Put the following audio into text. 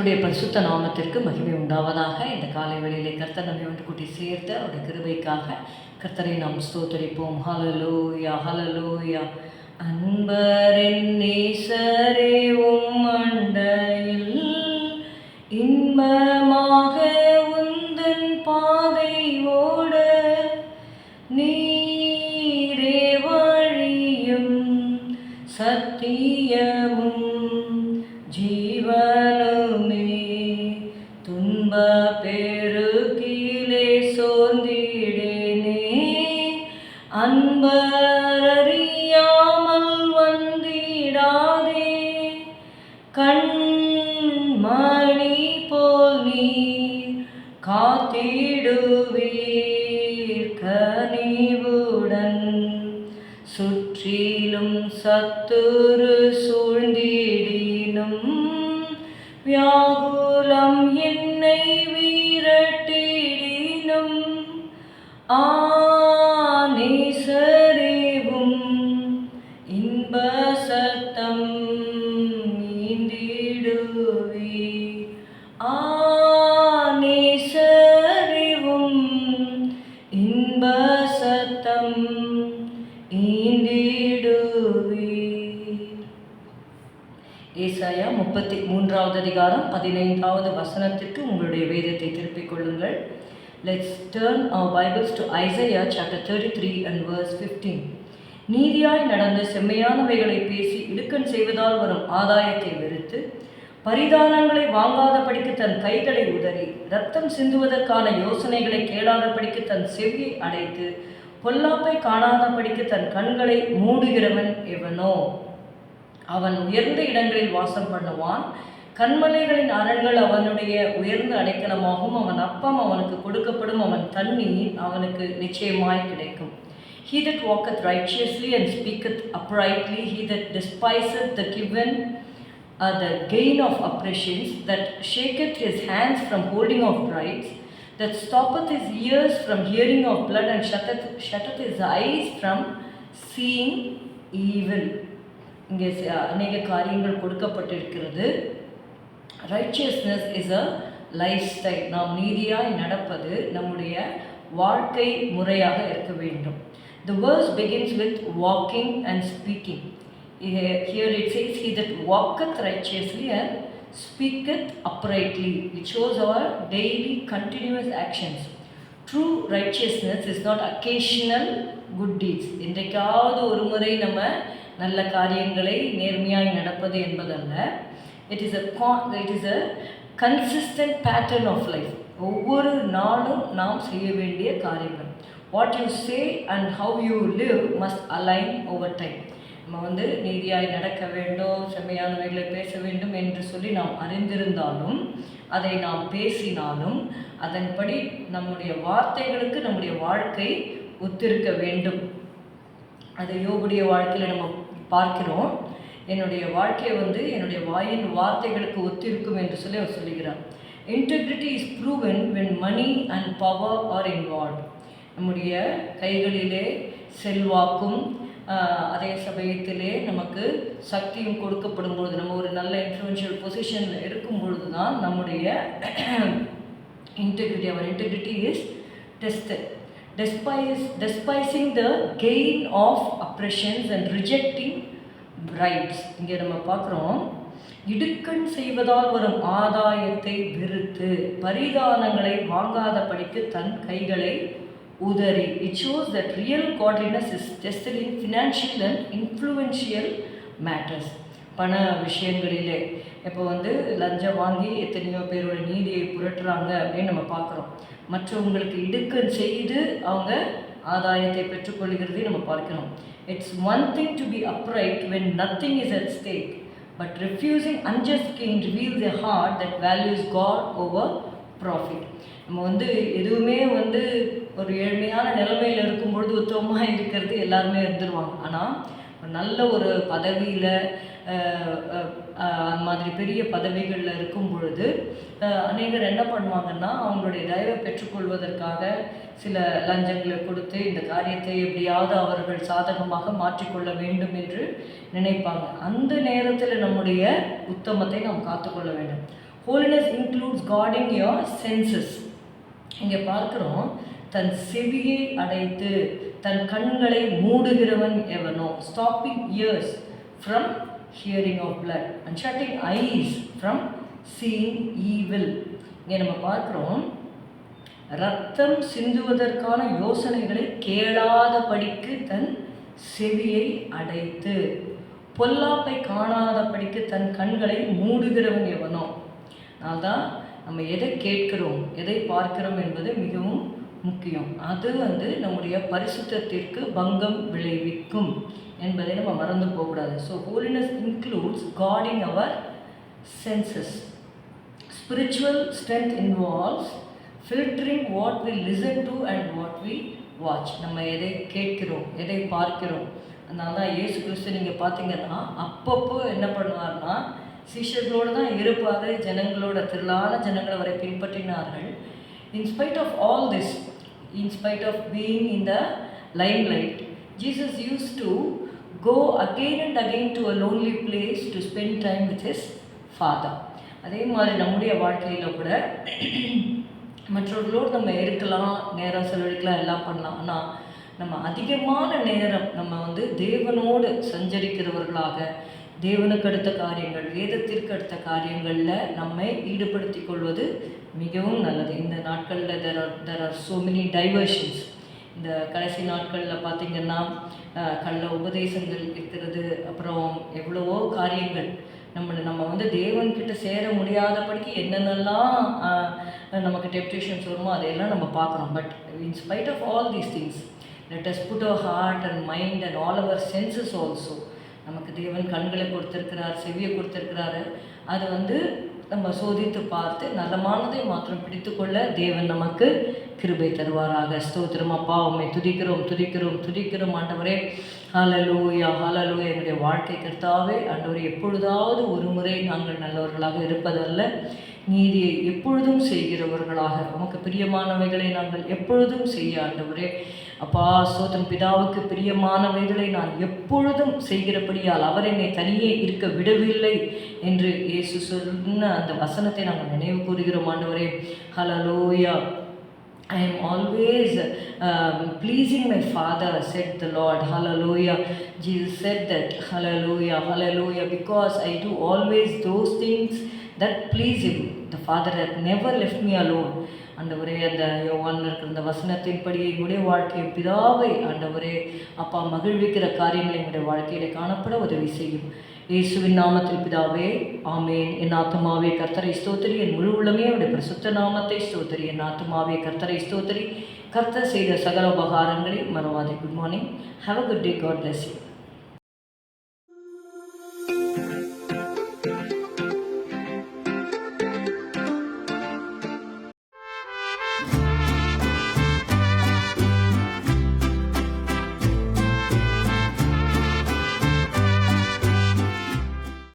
கர்த்தருடைய பரிசுத்த நாமத்திற்கு மகிமை உண்டாவதாக. இந்த காலை வேளையிலே கர்த்தர் நம்மை ஒன்று கூட்டி சேர்த்து அவருடைய கிருபைக்காக கர்த்தரை நாம் ஸ்தோத்தரிப்போம். ஹல்லேலூயா, ஹல்லேலூயா. அன்பரின் நேசரே உம் அண்டையில் இன்பமாக உந்தன் பாதை ஓட நீரே வழியும் சத்தியமும் ஜீவனுமே. துன்ப பெருகிலே சோர்ந்திடேனே, அன்பரறியாமல் வந்திடாதே. கண்மணி போல் நீர் காத்திடுவீர் கனிவுடன். சுற்றிலும் சத்துரு சூழ்ந்திடினும் வியாகுலம் என்னை வீரட்டிடினும் நேசரேவும் இன்ப சத்தம் ஈந்திடுவே. நேசரேவும் இன்ப சத்தம் ஈந்திடுவே. ஏசாயா 33வது அதிகாரம் 15வது வசனத்திற்கு உங்களுடைய வேதத்தை திருப்பிக் கொள்ளுங்கள். Let's turn our Bibles to Isaiah chapter 33 and verse 15. நீதியாய் நடந்து செம்மையானவைகளை பேசி இடுக்கண் செய்வதால் வரும் ஆதாயத்தை வெறுத்து பரிதானங்களை வாங்காதபடிக்கு தன் கைகளை உதறி இரத்தம் சிந்துவதற்கான யோசனைகளை கேளாதபடிக்கு தன் செவியை அடைத்து பொல்லாப்பை காணாதபடிக்கு தன் கண்களை மூடுகிறவன் எவனோ? அவன் உயர்ந்த இடங்களில் வாசம் பண்ணுவான். கண்மலைகளின் அரண்கள் அவனுடைய உயர்ந்த அடைக்கலமாகும். அவன் அப்பம் அவனுக்கு கொடுக்கப்படும், அவன் தண்ணீர் அவனுக்கு நிச்சயமாய் கிடைக்கும். He that walketh righteously and speaketh uprightly, he that despiseth the given the gain of oppressions, that shaketh his hands from holding of bribes, that stoppeth his ears from hearing of blood, and shutteth his eyes from seeing evil. இங்கே அநேக காரியங்கள் கொடுக்கப்பட்டிருக்கிறது. Righteousness is a life style. நாம் நீதியாய் நடப்பது நம்முடைய வாழ்க்கை முறையாக இருக்க வேண்டும். The verse begins with walking and speaking. Here it says, he that walketh righteously and speaketh uprightly. It shows our daily continuous actions. True righteousness is not occasional good deeds. இன்றைக்காவது ஒரு முறை நம்ம நல்ல காரியங்களை நேர்மையாய் நடப்பது என்பதல்ல. It is a consistent pattern of life. ஒவ்வொரு நாளும் நாம் செய்ய வேண்டிய காரியங்கள். What you say and how you live must align over time. நம்ம நீதியாய் நடக்க வேண்டும், செம்மையானவைகளை பேச வேண்டும் என்று சொல்லி நாம் அறிந்திருந்தாலும் அதை நாம் பேசினாலும் அதன்படி நம்முடைய வார்த்தைகளுக்கு நம்முடைய வாழ்க்கை ஒத்திருக்க வேண்டும். அது யோபுடைய வாழ்க்கையில் நம்ம பார்க்கிறோம். என்னுடைய வாழ்க்கை என்னுடைய வாயின் வார்த்தைகளுக்கு ஒத்திருக்கும் என்று சொல்லி அவர் சொல்லுகிறார். Integrity is proven when money and power are involved. நம்முடைய கைகளிலே செல்வாக்கும் அதே சமயத்திலே நமக்கு சக்தியும் கொடுக்கப்படும் பொழுது, நம்ம ஒரு நல்ல இன்ஃப்ளூயன்ஷியல் பொசிஷனில் இருக்கும் பொழுது தான் நம்முடைய integrity, our integrity is tested. Despising the gain of oppressions and rejecting bribes. இங்கே நம்ம பார்க்குறோம், இடுக்கண் செய்வதால் வரும் ஆதாயத்தை வெறுத்து பரிதானங்களை வாங்காதபடிக்கு தன் கைகளை உதறி. It shows that real godliness is tested in financial and influential matters. பண விஷயங்களிலே இப்போ லஞ்சம் வாங்கி எத்தனையோ பேரோட நீதியை புரட்டுறாங்க அப்படின்னு நம்ம பார்க்குறோம். மற்றவங்களுக்கு இடுக்கண் செய்து அவங்க ஆதாயத்தை பெற்றுக்கொள்கிறதை நம்ம பார்க்கிறோம். It's one thing to be upright when nothing is at stake, but refusing unjust gain reveals a heart that values God over profit. நம்ம எதுவுமே ஒரு ஏழ்மையான நிலைமையில் இருக்கும்பொழுது உத்தமமாக இருக்கிறது எல்லாருமே இருந்துருவாங்க. ஆனால் நல்ல ஒரு பதவியில் அந்த மாதிரி பெரிய பதவிகளில் இருக்கும் பொழுது அநேகர் என்ன பண்ணுவாங்கன்னா, அவங்களுடைய தயவை பெற்றுக்கொள்வதற்காக சில லஞ்சங்களை கொடுத்து இந்த காரியத்தை எப்படியாவது அவர்கள் சாதகமாக மாற்றிக்கொள்ள வேண்டும் என்று நினைப்பாங்க. அந்த நேரத்தில் நம்முடைய உத்தமத்தை நாம் காத்துக்கொள்ள வேண்டும். Holiness includes guarding your senses. இங்கே பார்க்குறோம், தன் செவியை அடைத்து தன் கண்களை மூடுகிறவன் எவனோ, stopping ears from hearing of blood and shutting eyes from seeing evil. இங்கே நம்ம பார்க்குறோம், ரத்தம் சிந்துவதற்கான யோசனைகளை கேளாதபடிக்கு தன் செவியை அடைத்து, பொல்லாப்பை காணாதபடிக்கு தன் கண்களை மூடுகிறவன் எவனோ. அதனால் நம்ம எதை கேட்கிறோம், எதை பார்க்கிறோம் என்பது மிகவும் முக்கியம். அது நம்முடைய பரிசுத்தத்திற்கு பங்கம் விளைவிக்கும் என்பதை நம்ம மறந்து போகக்கூடாது. So holiness includes guarding our senses. Spiritual strength involves filtering what we listen to and what we watch. நம்ம எதை கேட்கிறோம், எதை பார்க்கிறோம். அதனால தான் இயேசு கிறிஸ்து நீங்கள் பார்த்தீங்கன்னா அப்பப்போ என்ன பண்ணுவார்னா, சீஷர்களோடு தான் இருப்பார், ஜனங்களோட திரளான ஜனங்களை வரை பின்பற்றினார்கள். In spite of all this, in spite of being in the limelight, Jesus used to go again and again to a lonely place to spend time with his Father. அதே மாதிரி நம்முடைய வாழ்க்கையில் கூட மற்றவர்களோடு நம்ம இருக்கலாம், நேரம் செலவழிக்கலாம், எல்லாம் பண்ணலாம். ஆனால் நம்ம அதிகமான நேரம் நம்ம தேவனோடு சஞ்சரிக்கிறவர்களாக, தேவனுக்கு அடுத்த காரியங்கள், வேதத்திற்கு அடுத்த காரியங்களில் நம்மை ஈடுபடுத்தி கொள்வது மிகவும் நல்லது. இந்த நாட்களில் there are so many diversions. இந்த கடைசி நாட்களில் பார்த்திங்கன்னா கள்ள உபதேசங்கள் இருக்கிறது, அப்புறம் எவ்வளவோ காரியங்கள் நம்ம தேவன்கிட்ட சேர முடியாதபடிக்கு என்னென்னலாம் நமக்கு டெம்ப்டேஷன்ஸ் வருமோ அதையெல்லாம் நம்ம பார்க்குறோம். But in spite of all these things, let us put our heart and mind and all our senses also. நமக்கு தேவன் கண்களை கொடுத்துருக்கிறார், செவியை கொடுத்துருக்கிறாரு. அது நம்ம சோதித்து பார்த்து நலமானதை மாத்திரம் பிடித்து கொள்ள தேவன் நமக்கு கிருபை தருவாராக. ஸ்தோத்திரம் அப்பா, உம்மை துதிக்கிறோம் துதிக்கிறோம் துதிக்கிறோம் ஆண்டவரே. ஹல்லேலூயா ஹல்லேலூயா. என்னுடைய வாழ்க்கை கர்த்தாவே ஆண்டவரே, எப்பொழுதாவது ஒரு முறை நாங்கள் நல்லவர்களாக இருப்பதல்ல, நீதியை எப்பொழுதும் செய்கிறவர்களாக, உமக்கு பிரியமானவைகளை நாங்கள் எப்பொழுதும் செய்ய ஆண்டவரே. அப்பா ஸ்தோத்திரம், பிதாவுக்கு பிரியமானவைகளை நான் எப்பொழுதும் செய்கிறபடியால் அவர் என்னை தனியே இருக்க விடவில்லை என்று இயேசு சொன்ன அந்த வசனத்தை நாங்கள் நினைவு கூறுகிறோம் ஆண்டவரே. ஹல்லேலூயா. I am always pleasing my Father, said the Lord. Hallelujah. Jesus said that. Hallelujah, hallelujah. Because I do always those things that please Him. The Father hath never left me alone. ஆண்டவரே, அந்த யோவானில் இருக்கிற அந்த வசனத்தின்படி எங்களுடைய வாழ்க்கை பிதாவை ஆண்டவரே அப்பா மகிழ்விக்கிற காரியங்களை எங்களுடைய வாழ்க்கையில் காணப்பட உதவி செய்யும். இயேசுவின் நாமத்தில் பிதாவே, ஆமேன். என் ஆத்துமாவே கர்த்தரை ஸ்தோத்திரி, என் முழு உள்ளமே அவருடைய பரிசுத்த நாமத்தை ஸ்தோத்திரி. என் ஆத்துமாவே கர்த்தரை ஸ்தோத்திரி, கர்த்தர் செய்த சகல உபகாரங்களை மறவாதே. Good morning. Have a good day. God bless you.